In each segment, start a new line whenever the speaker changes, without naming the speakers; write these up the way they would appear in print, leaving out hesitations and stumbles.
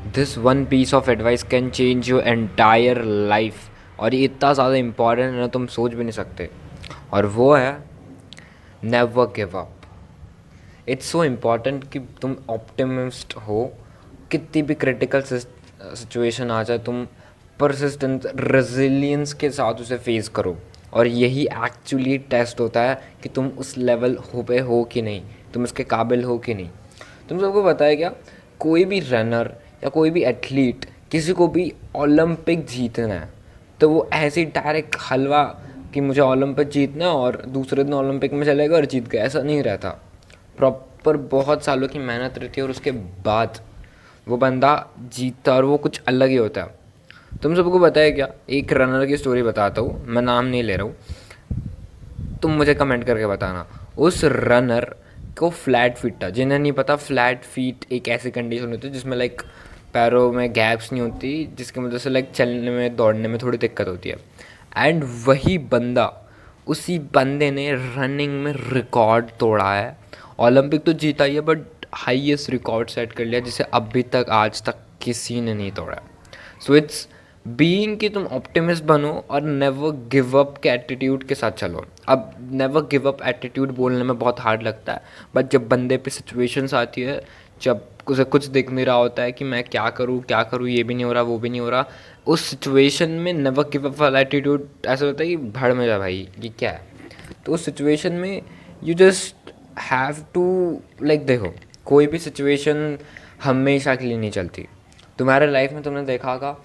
This one piece of advice can change your entire life. और ये इतना ज़्यादा इम्पॉर्टेंट है ना, तुम सोच भी नहीं सकते। और वो है never give up. It's so important कि तुम ऑप्टिमिस्ट हो, कितनी भी क्रिटिकल सिचुएशन आ जाए, तुम परसिस्टेंस रेजिलियंस के साथ उसे फेस करो। और यही एक्चुअली टेस्ट होता है कि तुम उस लेवल पे हो कि नहीं, तुम इसके काबिल हो कि नहीं। तुम सबको पता है क्या, कोई भी रनर या कोई भी एथलीट, किसी को भी ओलंपिक जीतना है तो वो ऐसे ही डायरेक्ट हलवा कि मुझे ओलंपिक जीतना है और दूसरे दिन ओलंपिक में चलेगा और जीत गया, ऐसा नहीं रहता। प्रॉपर बहुत सालों की मेहनत रहती है और उसके बाद वो बंदा जीतता, और वो कुछ अलग ही होता है। तुम सबको पता है क्या, एक रनर की स्टोरी बताता हूँ, मैं नाम नहीं ले रहा हूँ, तुम मुझे कमेंट करके बताना। उस रनर को फ्लैट फीट था। जिन्हें नहीं पता, फ्लैट फीट एक ऐसी कंडीशन होती है जिसमें लाइक पैरों में गैप्स नहीं होती, जिसकी वजह से लाइक चलने में दौड़ने में थोड़ी दिक्कत होती है। एंड वही बंदा, उसी बंदे ने रनिंग में रिकॉर्ड तोड़ा है। ओलंपिक तो जीता ही है, बट हाईएस्ट रिकॉर्ड सेट कर लिया जिसे अभी तक आज तक किसी ने नहीं तोड़ा। सो इट्स बीइंग कि तुम ऑप्टिमिस्ट बनो और नेवर गिव अप के एटीट्यूड के साथ चलो। अब नेवर गिव अप एटीट्यूड बोलने में बहुत हार्ड लगता है, बट जब बंदे पे सिचुएशंस आती है, जब उसे कुछ दिख नहीं रहा होता है कि मैं क्या करूँ, ये भी नहीं हो रहा, वो भी नहीं हो रहा, उस सिचुएशन में नेवर गिव अप वाला एटीट्यूड ऐसा होता है कि भड़ में जा भाई, ये क्या है। तो उस सिचुएशन में you just have to like, देखो कोई भी सिचुएशन हमेशा के लिए नहीं चलती। तुम्हारे लाइफ में तुमने देखा होगा,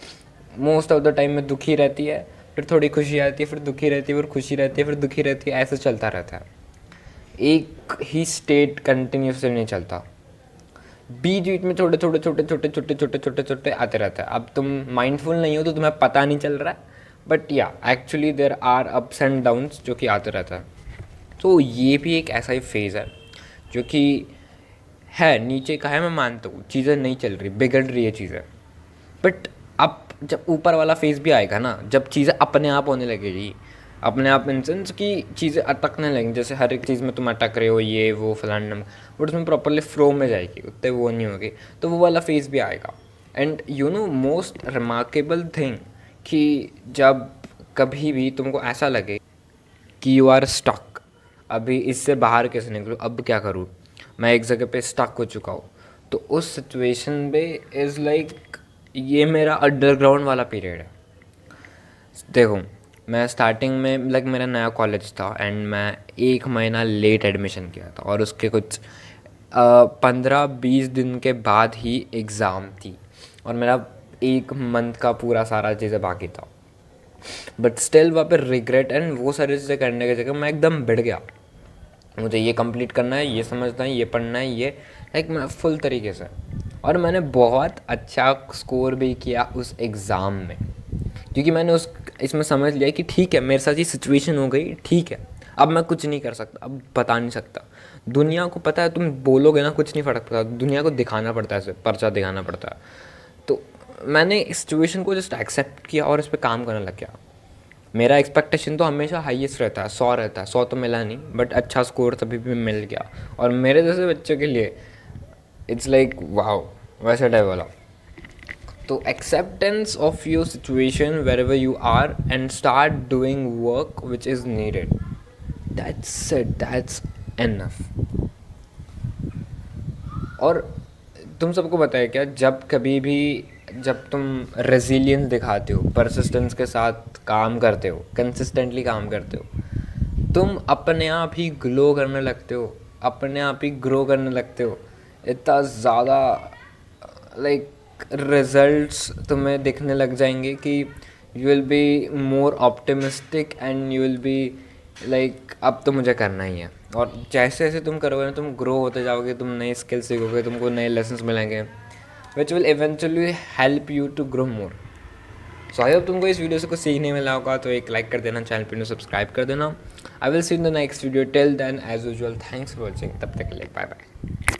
मोस्ट ऑफ द टाइम में दुखी रहती है, फिर थोड़ी खुशी आती है, फिर दुखी रहती है, फिर खुशी रहती है, फिर दुखी रहती है, ऐसे चलता रहता है। एक ही स्टेट कंटिन्यूसली नहीं चलता, बीच बीच में छोटे छोटे छोटे छोटे छोटे छोटे छोटे छोटे आते रहता है। अब तुम माइंडफुल नहीं हो तो तुम्हें पता नहीं चल रहा है, but yeah actually there are ups and downs जो कि आते रहता है। तो ये भी एक ऐसा ही फेज़ है जो कि है नीचे का है, मैं मानता हूँ चीज़ें नहीं चल रही, बिगड़ रही है चीज़ें, बट अब जब ऊपर वाला फेज़ भी आएगा ना, जब चीज़ें अपने आप होने लगेगी, अपने आप इन सेंस की चीज़ें अटकने लगेंगी, जैसे हर एक चीज़ में तुम अटक रहे हो, ये वो फलाना, बट उसमें प्रॉपरली फ्लो में जाएगी, उतने वो नहीं होगी, तो वो वाला फेज़ भी आएगा। And you know most remarkable thing, कि जब कभी भी तुमको ऐसा लगे कि यू आर स्टक, अभी इससे बाहर कैसे निकलूँ, अब क्या करूँ, मैं एक जगह पे स्टक हो चुका हूँ, तो उस सिचुएशन में इज़ लाइक ये मेरा अंडरग्राउंड वाला पीरियड है। देखो मैं स्टार्टिंग में लाइक मेरा नया कॉलेज था एंड मैं 1 महीना लेट एडमिशन किया था, और उसके कुछ 15-20 दिन के बाद ही एग्ज़ाम थी, और मेरा 1 मंथ का पूरा सारा चीज़ें बाकी था। बट स्टिल वहाँ पे रिग्रेट एंड वो सारी चीज़ें करने की जगह मैं एकदम बिड़ गया। मुझे ये कंप्लीट करना है, ये समझना है, ये पढ़ना है, ये लाइक मैं फुल तरीके से, और मैंने बहुत अच्छा स्कोर भी किया उस एग्ज़ाम में, क्योंकि मैंने उस इसमें समझ लिया कि ठीक है मेरे साथ ये सिचुएशन हो गई, ठीक है अब मैं कुछ नहीं कर सकता, अब बता नहीं सकता। दुनिया को पता है, तुम बोलोगे ना कुछ नहीं फ़र्क पड़ता, दुनिया को दिखाना पड़ता है, पर्चा दिखाना पड़ता है। तो मैंने इस सिचुएशन को जस्ट एक्सेप्ट किया और इस पर काम करने लग गया। मेरा एक्सपेक्टेशन तो हमेशा हाईएस्ट रहता है, 100 रहता है, 100 तो मिला नहीं, बट अच्छा स्कोर तभी भी मिल गया। और मेरे जैसे बच्चों के लिए इट्स लाइक वाओ, वैसे टाइप वाला। तो acceptance of your situation wherever you are and start doing work which is needed, that's it, that's enough. और तुम सबको पता है क्या, जब कभी भी जब तुम रेजिलियंस दिखाते हो, परसिस्टेंस के साथ काम करते हो, कंसिस्टेंटली काम करते हो, तुम अपने आप ही ग्लो करने लगते हो, अपने आप ही ग्रो करने लगते हो। इतना ज़्यादा लाइक रिजल्ट्स तुम्हें दिखने लग जाएंगे कि you will be more optimistic and you will be like अब तो मुझे करना ही है। और जैसे जैसे तुम करोगे ना, तुम ग्रो होते जाओगे, तुम नए स्किल सीखोगे, तुमको नए लेसन्स मिलेंगे which will eventually help you to grow more. So I hope तुमको इस वीडियो से कुछ सीखने मिला होगा, तो एक लाइक कर देना, चैनल पर सब्सक्राइब कर देना। I will see in the next video, till then as usual thanks for watching, तब तक के लिए बाय बाय।